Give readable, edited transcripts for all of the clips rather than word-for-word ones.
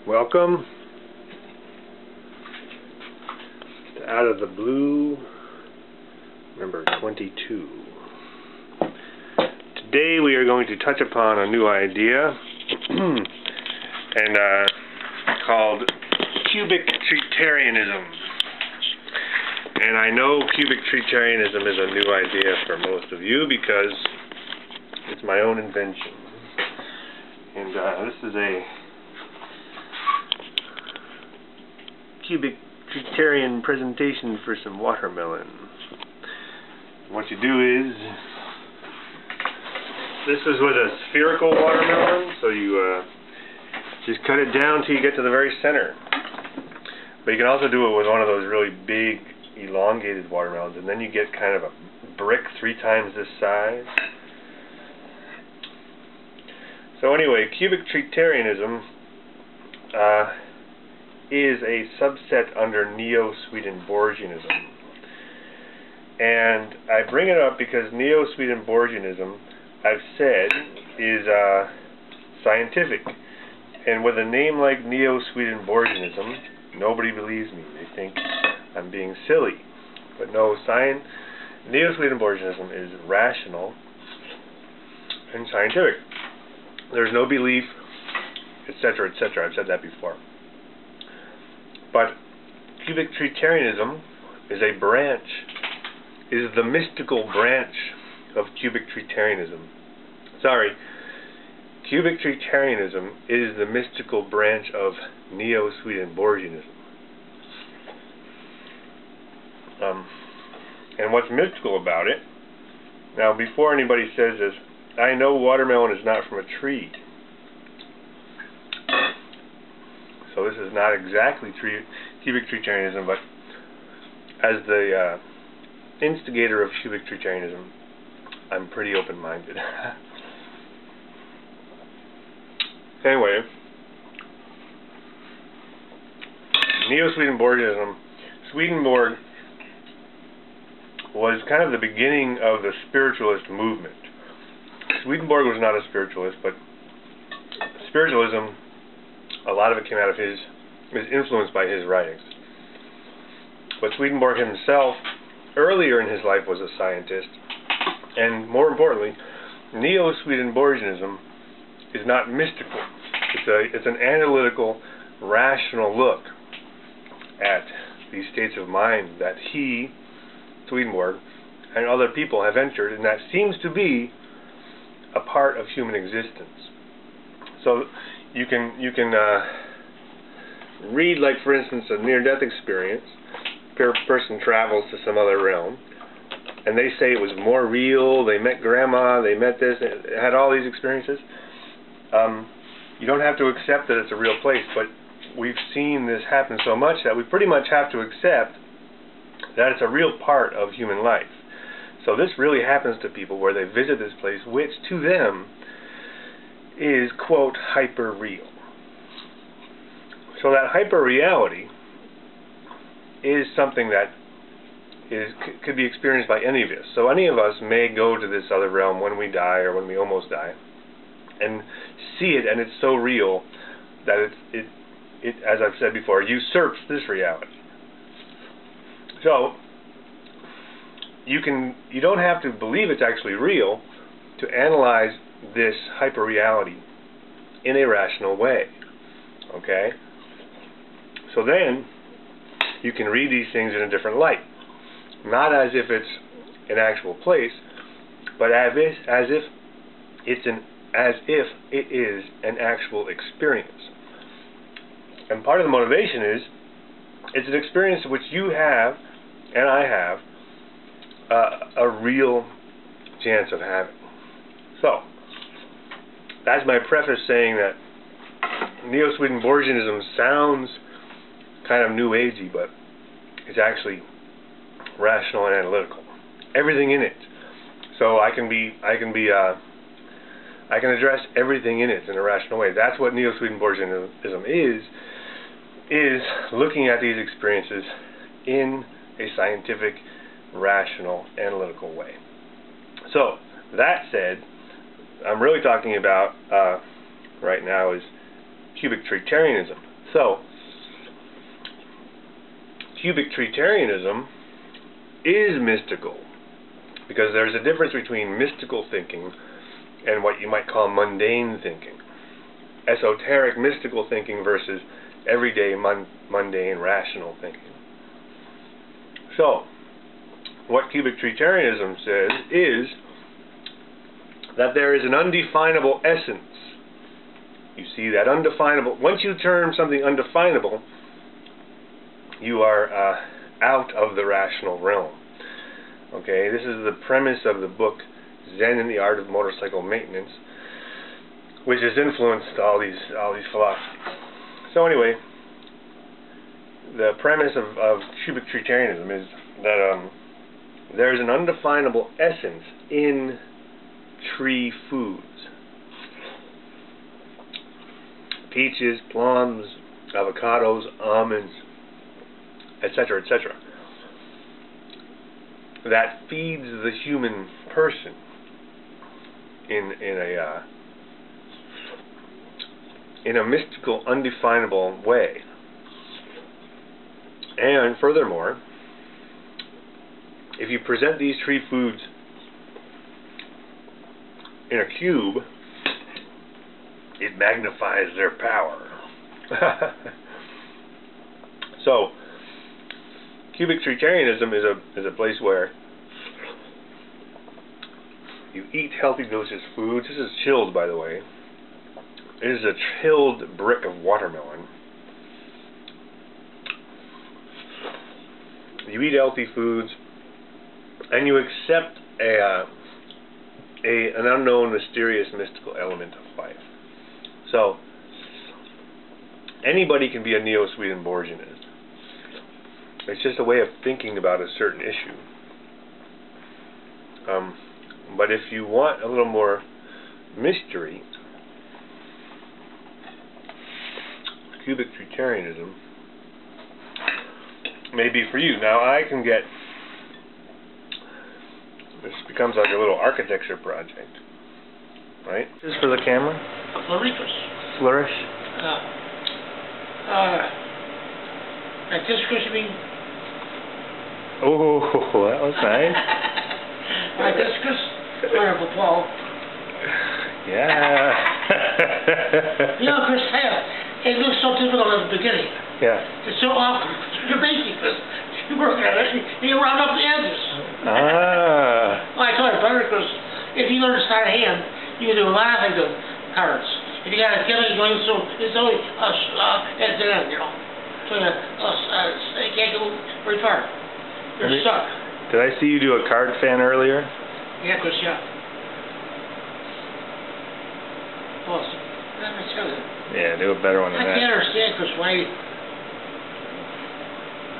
Welcome to Out of the Blue, number 22. Today we are going to touch upon a new idea and called cubic Treetarianism. And I know cubic Treetarianism is a new idea for most of you because it's my own invention. And this is a cubic Treetarian presentation for some watermelon. What you do is, this is with a spherical watermelon, so you just cut it down till you get to the very center. But you can also do it with one of those really big elongated watermelons, and then you get kind of a brick 3 times this size. So anyway, cubic Treetarianism is a subset under Neo-Swedenborgianism. And I bring it up because Neo-Swedenborgianism, I've said, is scientific. And with a name like Neo-Swedenborgianism, nobody believes me. They think I'm being silly. But no, Neo-Swedenborgianism is rational and scientific. There's no belief, etc., etc. I've said that before. But cubic Treetarianism is a branch, is the mystical branch of cubic Treetarianism. Sorry, cubic Treetarianism is the mystical branch of Neo-Swedenborgianism. And what's mystical about it, now before anybody says this, I know watermelon is not from a tree. So this is not exactly cubic Treetarianism, but as the instigator of cubic Treetarianism, I'm pretty open-minded. Anyway, Neo-Swedenborgianism, Swedenborg was kind of the beginning of the spiritualist movement. Swedenborg was not a spiritualist, but spiritualism, a lot of it came out of is influenced by his writings. But Swedenborg himself, earlier in his life, was a scientist. And more importantly, Neo-Swedenborgianism is not mystical. It's an analytical, rational look at these states of mind that he, Swedenborg, and other people have entered, and that seems to be a part of human existence. So you can read, like for instance, a near-death experience. A person travels to some other realm, and they say it was more real. They met grandma. They met this. They had all these experiences. You don't have to accept that it's a real place, but we've seen this happen so much that we pretty much have to accept that it's a real part of human life. So this really happens to people where they visit this place, which to them is, quote, hyper-real. So that hyper-reality is something that could be experienced by any of us. So any of us may go to this other realm when we die or when we almost die and see it, and it's so real that it as I've said before, usurps this reality. So you don't have to believe it's actually real to analyze this hyper-reality in a rational way. Okay? So then you can read these things in a different light. Not as if it's an actual place, but as if it is an actual experience. And part of the motivation is it's an experience which you have and I have a real chance of having. So that's my preface saying that Neo-Swedenborgianism sounds kind of new agey, but it's actually rational and analytical. Everything in it. So I can address everything in it in a rational way. That's what Neo-Swedenborgianism is looking at these experiences in a scientific, rational, analytical way. So that said, I'm really talking about right now is cubic Treetarianism. So, cubic Treetarianism is mystical, because there's a difference between mystical thinking and what you might call mundane thinking. Esoteric mystical thinking versus everyday mundane rational thinking. So, what cubic Treetarianism says is that there is an undefinable essence. You see, that undefinable, once you term something undefinable, you are out of the rational realm. Okay, this is the premise of the book Zen and the Art of Motorcycle Maintenance, which has influenced all these philosophies. So anyway, the premise of cubic Treetarianism is that there is an undefinable essence in tree foods. Peaches, plums, avocados, almonds, etc., etc. that feeds the human person in a mystical, undefinable way. And furthermore, if you present these tree foods in a cube, it magnifies their power. So, cubic Treetarianism is a place where you eat healthy, delicious foods. This is chilled, by the way. It is a chilled brick of watermelon. You eat healthy foods, and you accept an unknown, mysterious, mystical element of life. So, anybody can be a Neo-Swedenborgianist. It's just a way of thinking about a certain issue. But if you want a little more mystery, cubic Treetarianism may be for you. Now, I can get... This becomes like a little architecture project. Right? This is for the camera? Flourish. Discus, you mean? Oh, that was nice. Discus? Or LePaul? Yeah. You know, Chris, it looks so difficult at the beginning. Yeah. It's so awkward. You're basic, Chris. You work at it, and you round up the edges. Ah. Well, I told you, brother, Chris, if you learn to start a hand, you can do a lot of things with cards. If you got a gimmick going, so it's only at the end, you know. So you can't go very far. You're stuck. Did I see you do a card fan earlier? Yeah, Chris, yeah. Well, let me tell you. Yeah, do a better one than that. I can't understand, Chris, why you...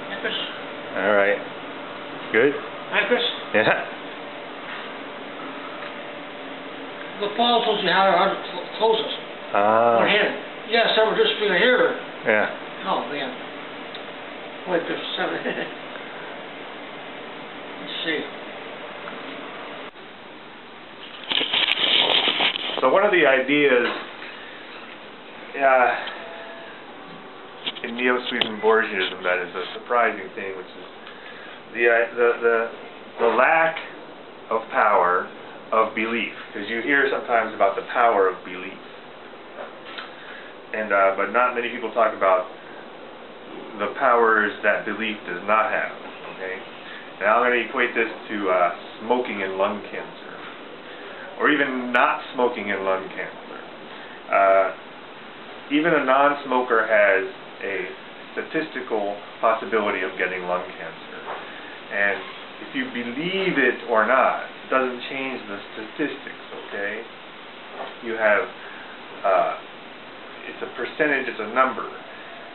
Yeah, Chris. All right. Good? Hi, Chris. Yeah. LePaul told you how to close it. Ah. One hand. You gotta start with this finger here. Yeah. Oh, man. Wait, Chris, 7. Let's see. So one of the ideas in Neo-Swedenborgianism that is a surprising thing, which is the lack of power of belief, because you hear sometimes about the power of belief, and but not many people talk about the powers that belief does not have. Okay, now I'm going to equate this to smoking and lung cancer, or even not smoking and lung cancer. Even a non-smoker has a statistical possibility of getting lung cancer, and if you believe it or not, it doesn't change the statistics. Okay, you have it's a percentage, it's a number,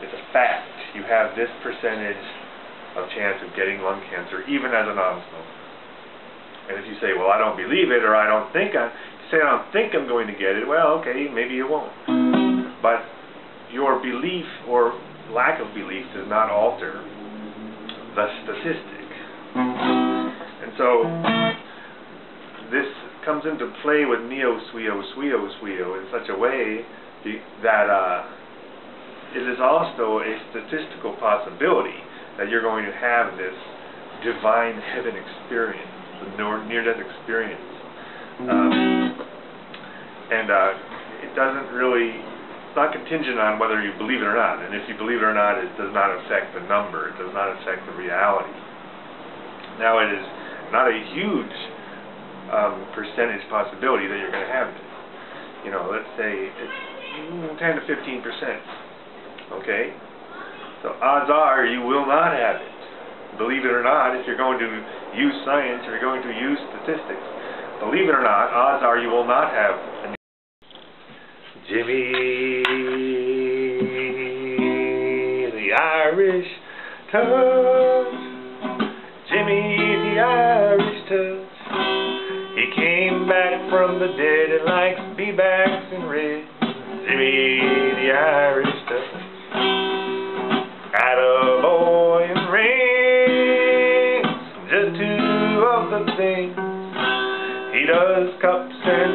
it's a fact. You have this percentage of chance of getting lung cancer, even as a non-smoker. And if you say, well, I don't believe it, or I don't think I don't think I'm going to get it, well, okay, maybe you won't. But your belief or lack of belief does not alter the statistic. And so this comes into play with Neo-Sweo in such a way that it is also a statistical possibility that you're going to have this divine heaven experience, the near-death experience. It doesn't really, it's not contingent on whether you believe it or not. And if you believe it or not, it does not affect the number. It does not affect the reality. Now, it is not a huge percentage possibility that you're going to have this. You know, let's say it's 10 to 15%. Okay? So odds are you will not have it. Believe it or not, if you're going to use science, if you're going to use statistics, believe it or not, odds are you will not have a Jimmy the Irish touch. Jimmy the Irish touch. He came back from the dead and likes be-backs and red. Jimmy the Irish touch. Attaboy and rings, just two of the things. He does cups and